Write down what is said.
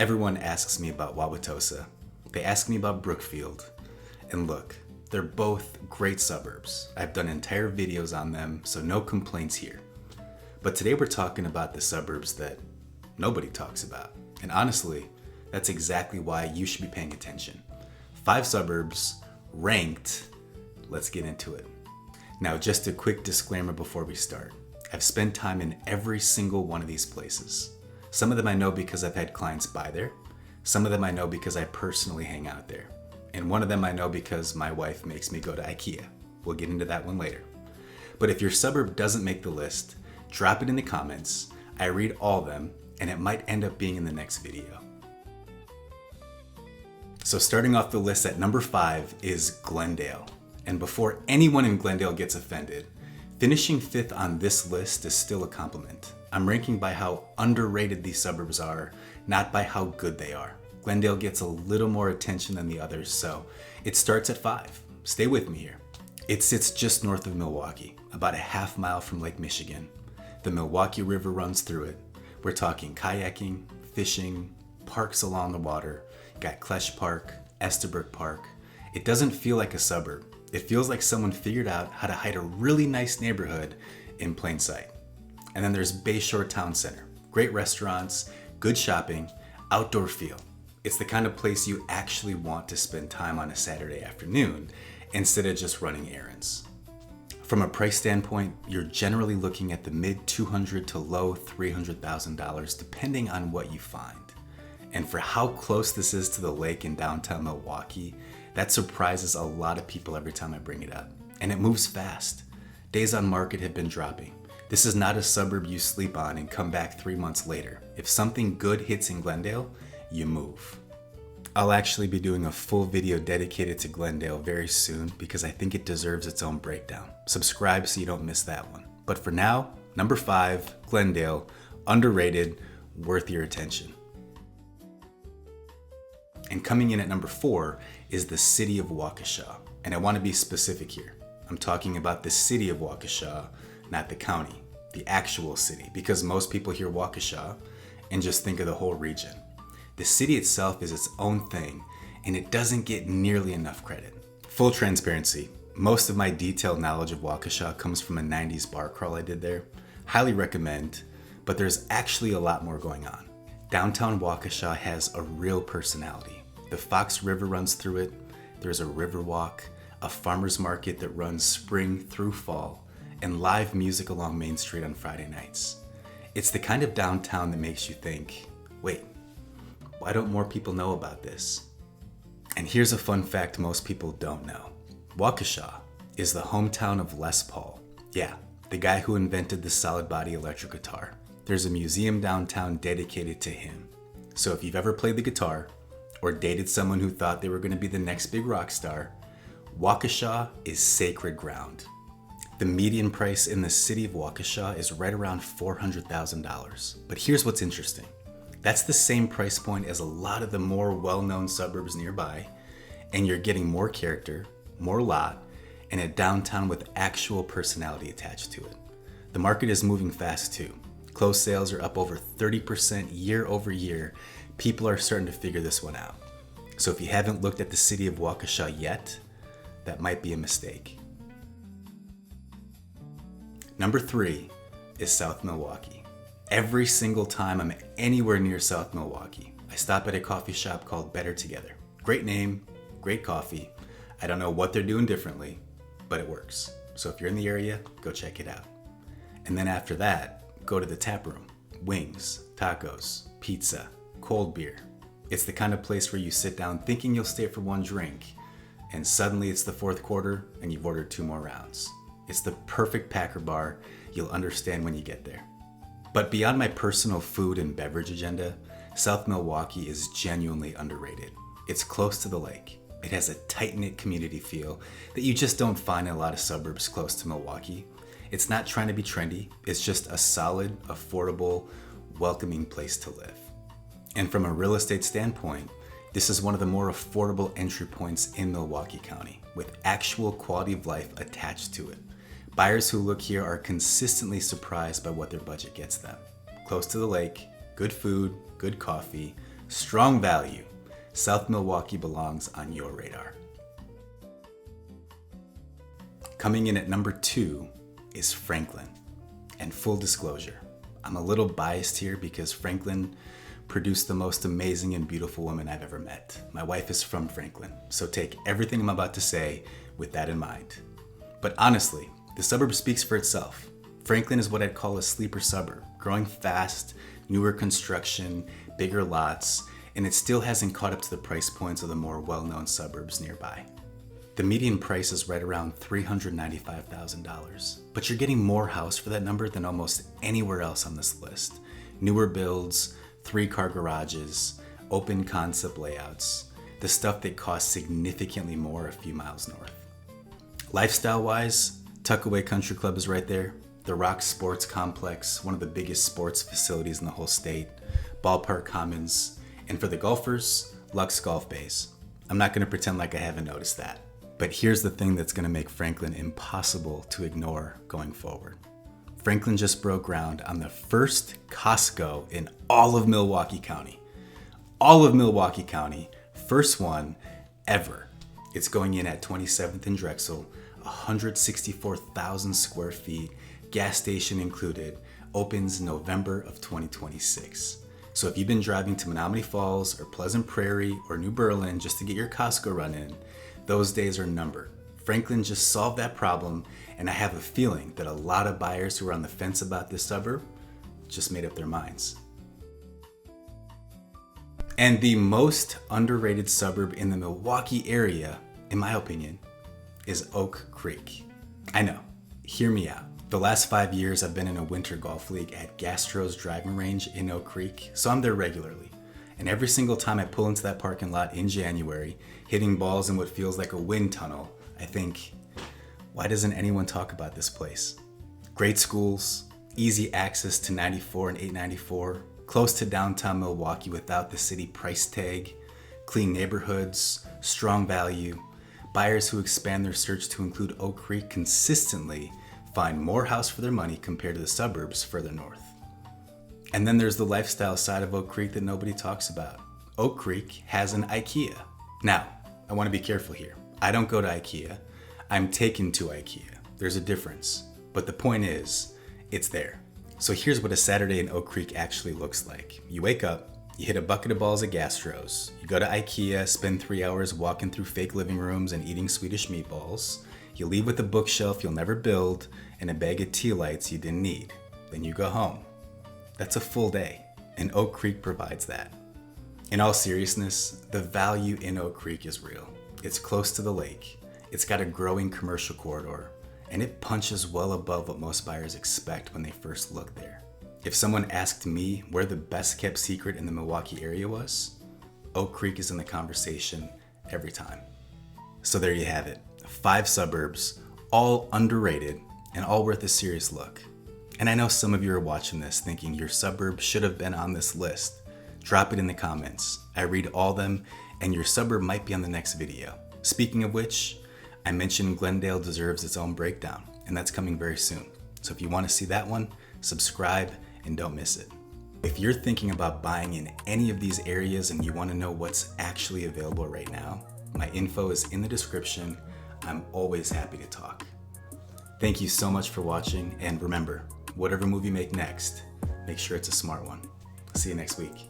Everyone asks me about Wauwatosa. They ask me about Brookfield. And look, they're both great suburbs. I've done entire videos on them, so no complaints here. But today we're talking about the suburbs that nobody talks about. And honestly, that's exactly why you should be paying attention. 5 suburbs, ranked. Let's get into it. Now, just a quick disclaimer before we start. I've spent time in every single one of these places. Some of them I know because I've had clients buy there. Some of them I know because I personally hang out there. And one of them I know because my wife makes me go to IKEA. We'll get into that one later. But if your suburb doesn't make the list, drop it in the comments. I read all of them, and it might end up being in the next video. So starting off the list at number 5 is Glendale. And before anyone in Glendale gets offended, finishing 5th on this list is still a compliment. I'm ranking by how underrated these suburbs are, not by how good they are. Glendale gets a little more attention than the others, so it starts at 5. Stay with me here. It sits just north of Milwaukee, about a half mile from Lake Michigan. The Milwaukee River runs through it. We're talking kayaking, fishing, parks along the water. You got Klesch Park, Estabrook Park. It doesn't feel like a suburb. It feels like someone figured out how to hide a really nice neighborhood in plain sight. And then there's Bayshore Town Center. Great restaurants, good shopping, outdoor feel. It's the kind of place you actually want to spend time on a Saturday afternoon instead of just running errands. From a price standpoint, you're generally looking at the mid $200,000 to low $300,000 depending on what you find. And for how close this is to the lake in downtown Milwaukee, that surprises a lot of people every time I bring it up. And it moves fast. Days on market have been dropping. This is not a suburb you sleep on and come back 3 months later. If something good hits in Glendale, you move. I'll actually be doing a full video dedicated to Glendale very soon because I think it deserves its own breakdown. Subscribe so you don't miss that one. But for now, number 5, Glendale, underrated, worth your attention. And coming in at number 4 is the City of Waukesha. And I want to be specific here. I'm talking about the City of Waukesha, not the county, the actual city, because most people hear Waukesha and just think of the whole region. The city itself is its own thing, and it doesn't get nearly enough credit. Full transparency, most of my detailed knowledge of Waukesha comes from a 90s bar crawl I did there. Highly recommend, but there's actually a lot more going on. Downtown Waukesha has a real personality. The Fox River runs through it. There's a river walk, a farmer's market that runs spring through fall, and live music along Main Street on Friday nights. It's the kind of downtown that makes you think, wait, why don't more people know about this? And here's a fun fact most people don't know. Waukesha is the hometown of Les Paul. Yeah, the guy who invented the solid body electric guitar. There's a museum downtown dedicated to him. So if you've ever played the guitar, or dated someone who thought they were going to be the next big rock star, Waukesha is sacred ground. The median price in the city of Waukesha is right around $400,000. But here's what's interesting. That's the same price point as a lot of the more well-known suburbs nearby, and you're getting more character, more lot, and a downtown with actual personality attached to it. The market is moving fast too. Closed sales are up over 30% year over year. People are starting to figure this one out. So if you haven't looked at the City of Waukesha yet, that might be a mistake. Number 3 is South Milwaukee. Every single time I'm anywhere near South Milwaukee, I stop at a coffee shop called Better Together. Great name, great coffee. I don't know what they're doing differently, but it works. So if you're in the area, go check it out. And then after that, go to the tap room. Wings, tacos, pizza, cold beer. It's the kind of place where you sit down thinking you'll stay for one drink, and suddenly it's the 4th quarter and you've ordered 2 more rounds. It's the perfect Packer bar. You'll understand when you get there. But beyond my personal food and beverage agenda, South Milwaukee is genuinely underrated. It's close to the lake. It has a tight-knit community feel that you just don't find in a lot of suburbs close to Milwaukee. It's not trying to be trendy. It's just a solid, affordable, welcoming place to live. And from a real estate standpoint, this is one of the more affordable entry points in Milwaukee County, with actual quality of life attached to it. Buyers who look here are consistently surprised by what their budget gets them. Close to the lake, good food, good coffee, strong value. South Milwaukee belongs on your radar. Coming in at number 2 is Franklin. And full disclosure, I'm a little biased here because Franklin produced the most amazing and beautiful woman I've ever met. My wife is from Franklin, so take everything I'm about to say with that in mind. But honestly, the suburb speaks for itself. Franklin is what I'd call a sleeper suburb, growing fast, newer construction, bigger lots, and it still hasn't caught up to the price points of the more well-known suburbs nearby. The median price is right around $395,000, but you're getting more house for that number than almost anywhere else on this list. Newer builds, 3-car garages, open concept layouts, the stuff that costs significantly more a few miles north. Lifestyle-wise, Tuckaway Country Club is right there. The Rock Sports Complex, one of the biggest sports facilities in the whole state. Ballpark Commons. And for the golfers, Lux Golf Bays. I'm not going to pretend like I haven't noticed that. But here's the thing that's going to make Franklin impossible to ignore going forward. Franklin just broke ground on the first Costco in all of Milwaukee County. All of Milwaukee County, first one ever. It's going in at 27th and Drexel, 164,000 square feet, gas station included, opens November of 2026. So if you've been driving to Menominee Falls or Pleasant Prairie or New Berlin just to get your Costco run in, those days are numbered. Franklin just solved that problem, and I have a feeling that a lot of buyers who are on the fence about this suburb just made up their minds. And the most underrated suburb in the Milwaukee area, in my opinion, is Oak Creek. I know, hear me out. The last 5 years I've been in a winter golf league at Gastro's driving range in Oak Creek, so I'm there regularly. And every single time I pull into that parking lot in January, hitting balls in what feels like a wind tunnel, I think, why doesn't anyone talk about this place? Great schools, easy access to 94 and 894, close to downtown Milwaukee without the city price tag, clean neighborhoods, strong value. Buyers who expand their search to include Oak Creek consistently find more house for their money compared to the suburbs further north. And then there's the lifestyle side of Oak Creek that nobody talks about. Oak Creek has an IKEA. Now, I want to be careful here. I don't go to IKEA. I'm taken to IKEA. There's a difference. But the point is, it's there. So here's what a Saturday in Oak Creek actually looks like. You wake up, you hit a bucket of balls at Gastro's, you go to IKEA, spend 3 hours walking through fake living rooms and eating Swedish meatballs, you leave with a bookshelf you'll never build and a bag of tea lights you didn't need. Then you go home. That's a full day, and Oak Creek provides that. In all seriousness, the value in Oak Creek is real. It's close to the lake, it's got a growing commercial corridor, and it punches well above what most buyers expect when they first look there. If someone asked me where the best kept secret in the Milwaukee area was, Oak Creek is in the conversation every time. So there you have it, 5 suburbs, all underrated and all worth a serious look. And I know some of you are watching this thinking your suburb should have been on this list. Drop it in the comments. I read all them, and your suburb might be on the next video. Speaking of which, I mentioned Glendale deserves its own breakdown, and that's coming very soon. So if you want to see that one, subscribe and don't miss it. If you're thinking about buying in any of these areas and you want to know what's actually available right now, my info is in the description. I'm always happy to talk. Thank you so much for watching, and remember, whatever move you make next, make sure it's a smart one. See you next week.